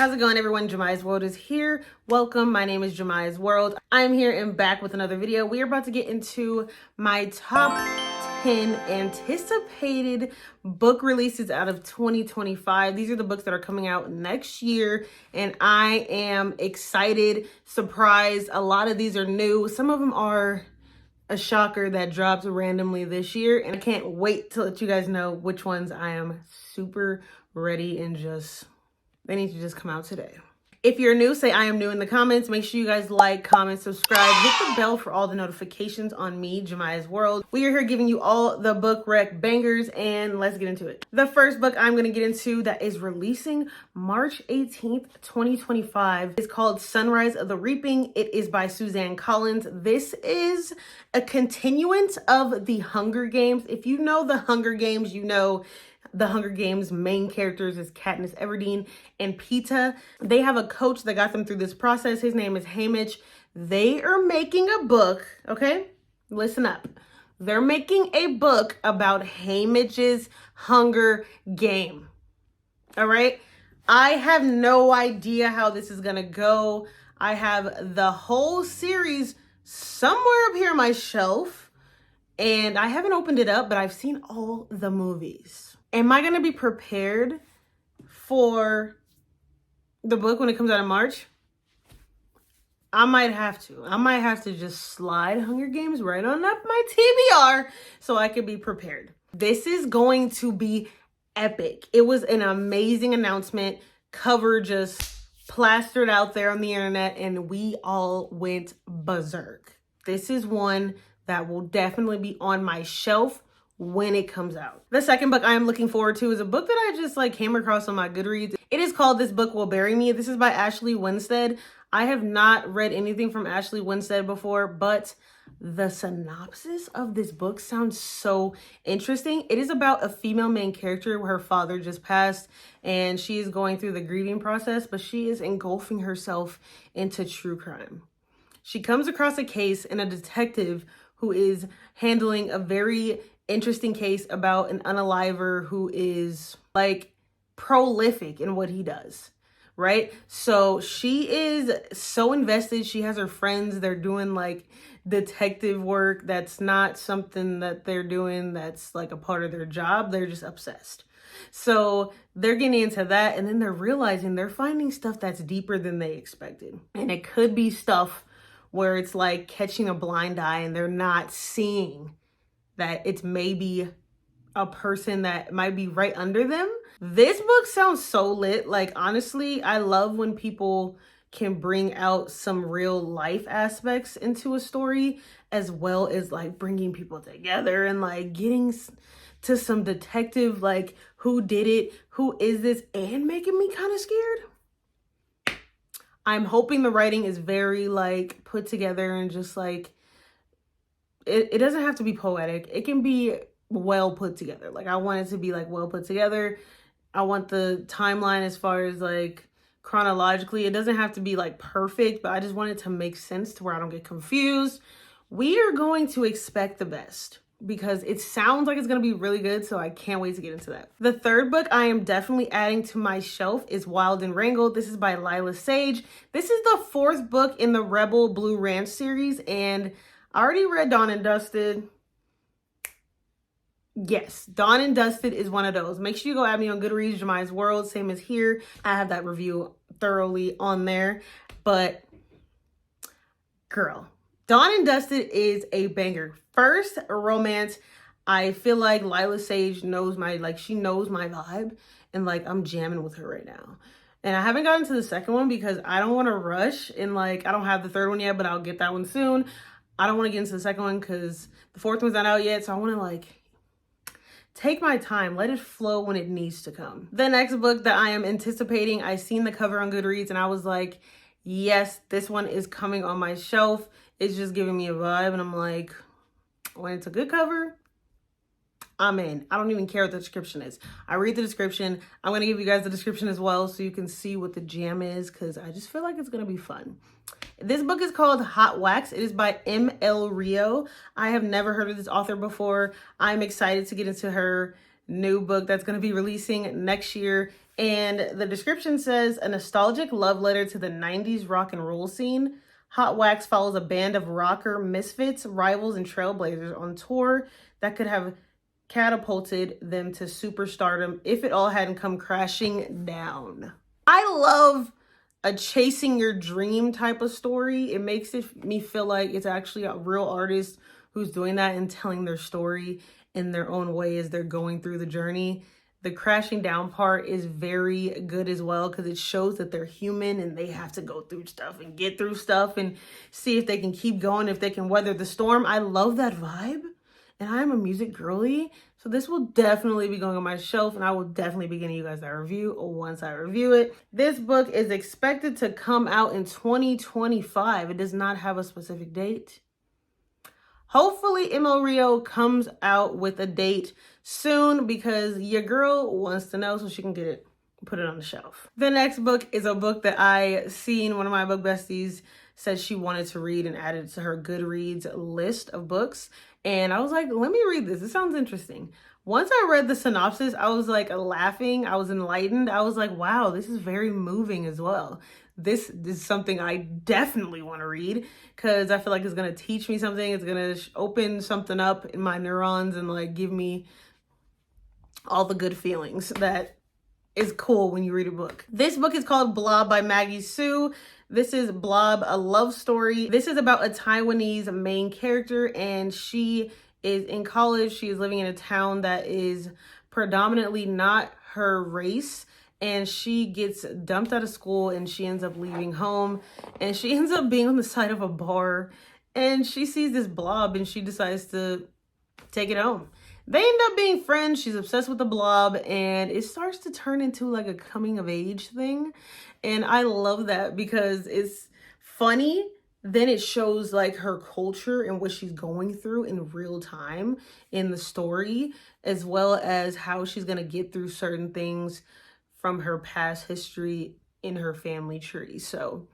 How's it going, everyone? Jemiah's World is here. Welcome. My name is Jemiah's World. I'm here and back with another video. We are about to get into my top 10 anticipated book releases out of 2025. These are the books that are coming out next year, and I am excited, surprised. A lot of these are new. Some of them are a shocker that dropped randomly this year, and I can't wait to let you guys know which ones I am super ready and they need to just come out today. If you're new, say I am new in the comments. Make sure you guys like, comment, subscribe, hit the bell for all the notifications on me, Jemiah's World. We are here giving you all the book rec bangers, and let's get into it. The first book I'm going to get into that is releasing March 18th, 2025 is called Sunrise of the Reaping. It is by Suzanne Collins. This is a continuance of the Hunger Games. If you know the Hunger Games, you know the Hunger Games main characters is Katniss Everdeen and Peeta. They have a coach that got them through this process. His name is Haymitch. They are making a book, okay? Listen up. They're making a book about Haymitch's Hunger Game. All right? I have no idea how this is gonna go. I have the whole series somewhere up here on my shelf, and I haven't opened it up, but I've seen all the movies. Am I going to be prepared for the book when it comes out in March? I might have to. I might have to just slide Hunger Games right on up my TBR so I could be prepared. This is going to be epic. It was an amazing announcement. Cover just plastered out there on the internet, and we all went berserk. This is one that will definitely be on my shelf when it comes out. The second book I am looking forward to is a book that I just came across on my Goodreads. It is called This Book Will Bury Me. This is by Ashley Winstead. I have not read anything from Ashley Winstead before, but the synopsis of this book sounds so interesting. It is about a female main character where her father just passed, and she is going through the grieving process, but she is engulfing herself into true crime. She comes across a case and a detective who is handling a very interesting case about an unaliver who is prolific in what he does, right? So she is so invested. She has her friends. They're doing detective work. That's not something that they're doing that's a part of their job. They're just obsessed. So they're getting into that, and then they're realizing they're finding stuff that's deeper than they expected. And it could be stuff where it's like catching a blind eye and they're not seeing that it's maybe a person that might be right under them. This book sounds so lit. Honestly, I love when people can bring out some real life aspects into a story, as well as bringing people together and getting to some detective, who did it, who is this, and making me kind of scared. I'm hoping the writing is very put together and just it doesn't have to be poetic. It can be well put together. I want it to be well put together. I want the timeline as far as chronologically. It doesn't have to be perfect, but I just want it to make sense to where I don't get confused. We are going to expect the best because it sounds like it's going to be really good. So I can't wait to get into that. The third book I am definitely adding to my shelf is Wild and Wrangled. This is by Lila Sage. This is the fourth book in the Rebel Blue Ranch series, and I already read Dawn and Dusted. Yes, Dawn and Dusted is one of those. Make sure you go add me on Goodreads, Jemiah's World, same as here. I have that review thoroughly on there. But girl, Dawn and Dusted is a banger. First, romance. I feel like Lila Sage knows she knows my vibe, and I'm jamming with her right now. And I haven't gotten to the second one because I don't want to rush, and I don't have the third one yet, but I'll get that one soon. I don't want to get into the second one because the fourth one's not out yet. So I want to take my time, let it flow when it needs to come. The next book that I am anticipating, I seen the cover on Goodreads and I was like, yes, this one is coming on my shelf. It's just giving me a vibe. And I'm like, when it's a good cover, I'm in. I don't even care what the description is. I read the description. I'm going to give you guys the description as well so you can see what the jam is, because I just feel like it's going to be fun. This book is called Hot Wax. It is by M.L. Rio. I have never heard of this author before. I'm excited to get into her new book that's going to be releasing next year. And the description says, a nostalgic love letter to the 90s rock and roll scene. Hot Wax follows a band of rocker misfits, rivals, and trailblazers on tour that could have catapulted them to superstardom if it all hadn't come crashing down. I love a chasing your dream type of story. It makes me feel like it's actually a real artist who's doing that and telling their story in their own way as they're going through the journey. The crashing down part is very good as well because it shows that they're human and they have to go through stuff and get through stuff and see if they can keep going, if they can weather the storm. I love that vibe, and I'm a music girly, so this will definitely be going on my shelf, and I will definitely be getting you guys that review once I review it. This book is expected to come out in 2025. It does not have a specific date. Hopefully ML Rio comes out with a date soon because your girl wants to know so she can get it, put it on the shelf. The next book is a book that I seen one of my book besties said she wanted to read and added it to her Goodreads list of books. And I was like, let me read this. It sounds interesting. Once I read the synopsis, I was like laughing. I was enlightened. I was like, wow, this is very moving as well. This is something I definitely want to read because I feel like it's going to teach me something. It's going to open something up in my neurons and like give me all the good feelings that is cool when you read a book. This book is called Blob by Maggie Sue. This is Blob, a love story. This is about a Taiwanese main character, and she is in college. She is living in a town that is predominantly not her race, and she gets dumped out of school and she ends up leaving home, and she ends up being on the side of a bar, and she sees this blob and she decides to take it home. They end up being friends. She's obsessed with the blob, and it starts to turn into like a coming of age thing. And I love that because it's funny. Then it shows like her culture and what she's going through in real time in the story, as well as how she's going to get through certain things from her past history in her family tree. So,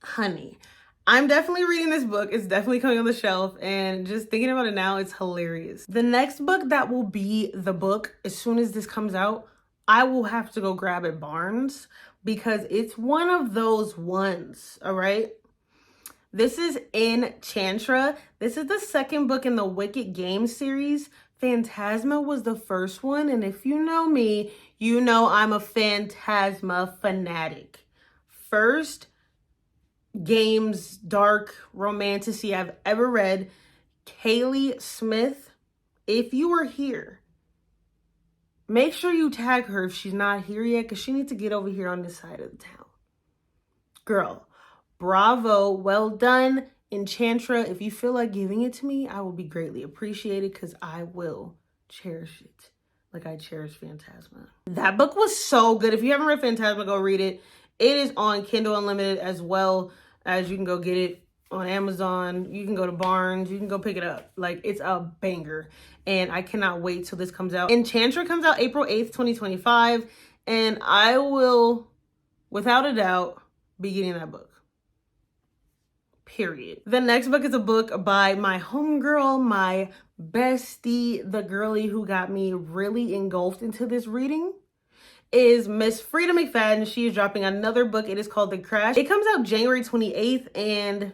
honey, I'm definitely reading this book. It's definitely coming on the shelf, and just thinking about it now, it's hilarious. The next book that will be the book as soon as this comes out, I will have to go grab at Barnes because it's one of those ones, all right? This is Enchantra. This is the second book in the Wicked Games series. Phantasma was the first one, and if you know me, you know I'm a Phantasma fanatic. First games, dark romantasy I've ever read. Kaylee Smith, if you are here, make sure you tag her if she's not here yet, because she needs to get over here on this side of the town. Girl, bravo, well done. Enchantra, if you feel like giving it to me, I will be greatly appreciated because I will cherish it like I cherish Phantasma. That book was so good. If you haven't read Phantasma, go read it. It is on Kindle Unlimited as well as you can go get it on Amazon. You can go to Barnes. You can go pick it up. Like, it's a banger. And I cannot wait till this comes out. Enchantra comes out April 8th, 2025. And I will, without a doubt, be getting that book. Period. The next book is a book by my homegirl, my bestie, the girly who got me really engulfed into this reading, is Miss Frida McFadden. She is dropping another book. It is called The Crash. It comes out January 28th, and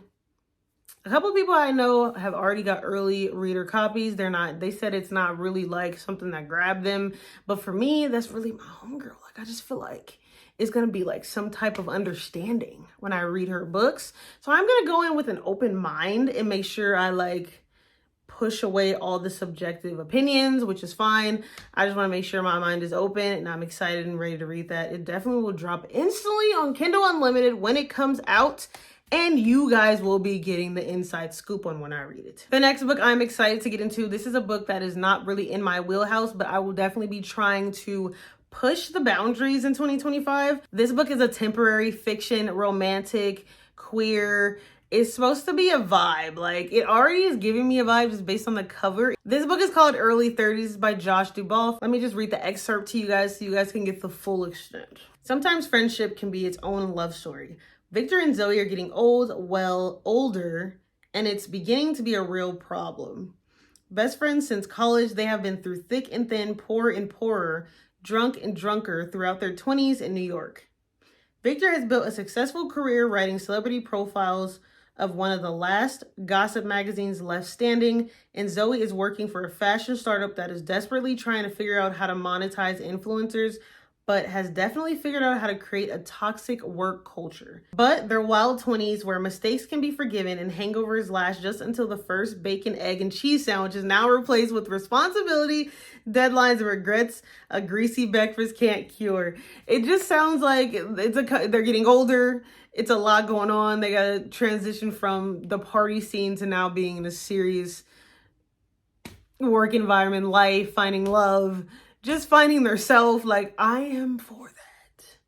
a couple of people I know have already got early reader copies. They said it's not really like something that grabbed them. But for me, that's really my homegirl. Like, I just feel like it's going to be like some type of understanding when I read her books. So I'm going to go in with an open mind and make sure I like push away all the subjective opinions, which is fine. I just want to make sure my mind is open, and I'm excited and ready to read that. It definitely will drop instantly on Kindle Unlimited when it comes out, and you guys will be getting the inside scoop on when I read it. The next book I'm excited to get into, this is a book that is not really in my wheelhouse, but I will definitely be trying to push the boundaries in 2025. This book is a temporary fiction, romantic, queer. It's supposed to be a vibe. Like, it already is giving me a vibe just based on the cover. This book is called Early 30s by Josh Duboff. Let me just read the excerpt to you guys so you guys can get the full extent. Sometimes friendship can be its own love story. Victor and Zoe are getting older, and it's beginning to be a real problem. Best friends since college, they have been through thick and thin, poor and poorer. drunk and drunker throughout their 20s in New York. Victor has built a successful career writing celebrity profiles of one of the last gossip magazines left standing, and Zoe is working for a fashion startup that is desperately trying to figure out how to monetize influencers, but has definitely figured out how to create a toxic work culture. But their wild 20s, where mistakes can be forgiven and hangovers last just until the first bacon, egg, and cheese sandwich is now replaced with responsibility, deadlines, and regrets a greasy breakfast can't cure. It just sounds like they're getting older. It's a lot going on. They got to transition from the party scene to now being in a serious work environment, life, finding love, just finding their self. Like, I am for that.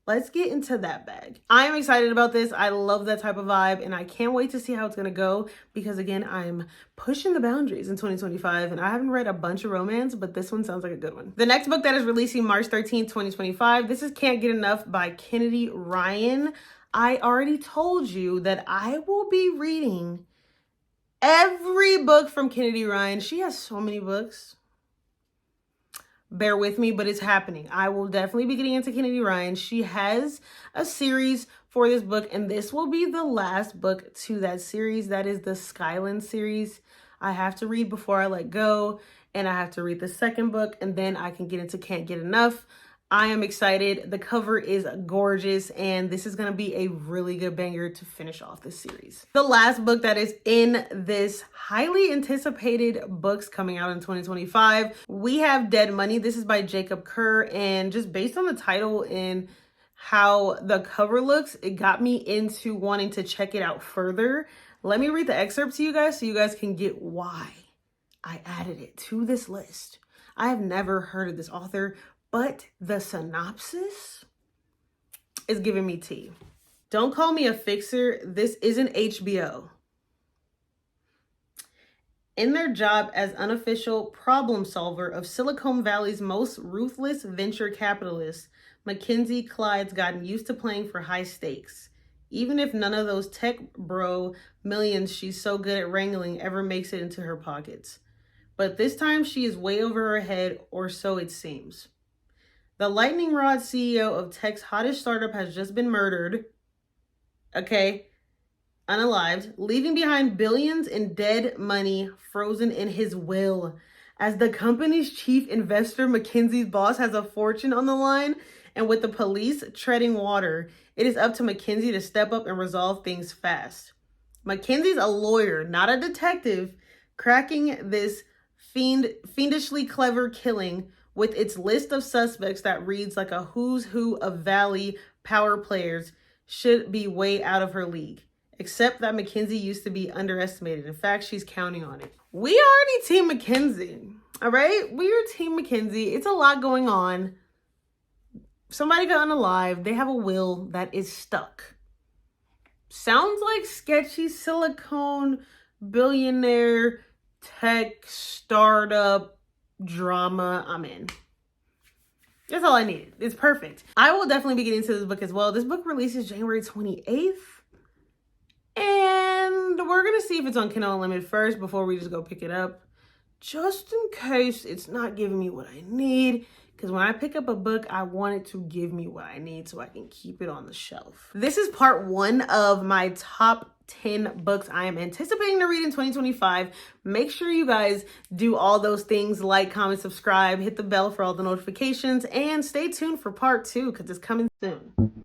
Let's get into that bag. I am excited about this. I love that type of vibe, and I can't wait to see how it's going to go because, again, I'm pushing the boundaries in 2025, and I haven't read a bunch of romance, but this one sounds like a good one. The next book that is releasing March 13th, 2025, this is Can't Get Enough by Kennedy Ryan. I already told you that I will be reading every book from Kennedy Ryan. She has so many books. Bear with me, but it's happening. I will definitely be getting into Kennedy Ryan. She has a series for this book, and this will be the last book to that series. That is the Skyland series. I have to read before I let go, and I have to read the second book, and then I can get into Can't Get Enough. I am excited. The cover is gorgeous, and this is going to be a really good banger to finish off this series. The last book that is in this highly anticipated books coming out in 2025, we have Dead Money. This is by Jacob Kerr, and just based on the title and how the cover looks, it got me into wanting to check it out further. Let me read the excerpt to you guys so you guys can get why I added it to this list. I have never heard of this author, but the synopsis is giving me tea. Don't call me a fixer. This isn't HBO. In their job as unofficial problem solver of Silicon Valley's most ruthless venture capitalists, Mackenzie Clyde's gotten used to playing for high stakes, even if none of those tech bro millions she's so good at wrangling ever makes it into her pockets. But this time she is way over her head, or so it seems. The lightning rod CEO of tech's hottest startup has just been murdered, unalived, leaving behind billions in dead money frozen in his will. As the company's chief investor, Mackenzie's boss has a fortune on the line, and with the police treading water, it is up to Mackenzie to step up and resolve things fast. Mackenzie's a lawyer, not a detective, cracking this fiendishly clever killing with its list of suspects that reads like a who's who of Valley power players should be way out of her league. Except that Mackenzie used to be underestimated. In fact, she's counting on it. We already Team Mackenzie, all right? We are Team Mackenzie. It's a lot going on. Somebody got unalive. They have a will that is stuck. Sounds like sketchy silicone billionaire tech startup drama. I'm in. That's all I needed. It's perfect. I will definitely be getting into this book as well. This book releases January 28th. And we're going to see if it's on Kindle Unlimited first before we just go pick it up. Just in case it's not giving me what I need. Because when I pick up a book, I want it to give me what I need so I can keep it on the shelf. This is part 1 of my top 10 books I am anticipating to read in 2025. Make sure you guys do all those things, like, comment, subscribe, hit the bell for all the notifications, and stay tuned for part 2 because it's coming soon.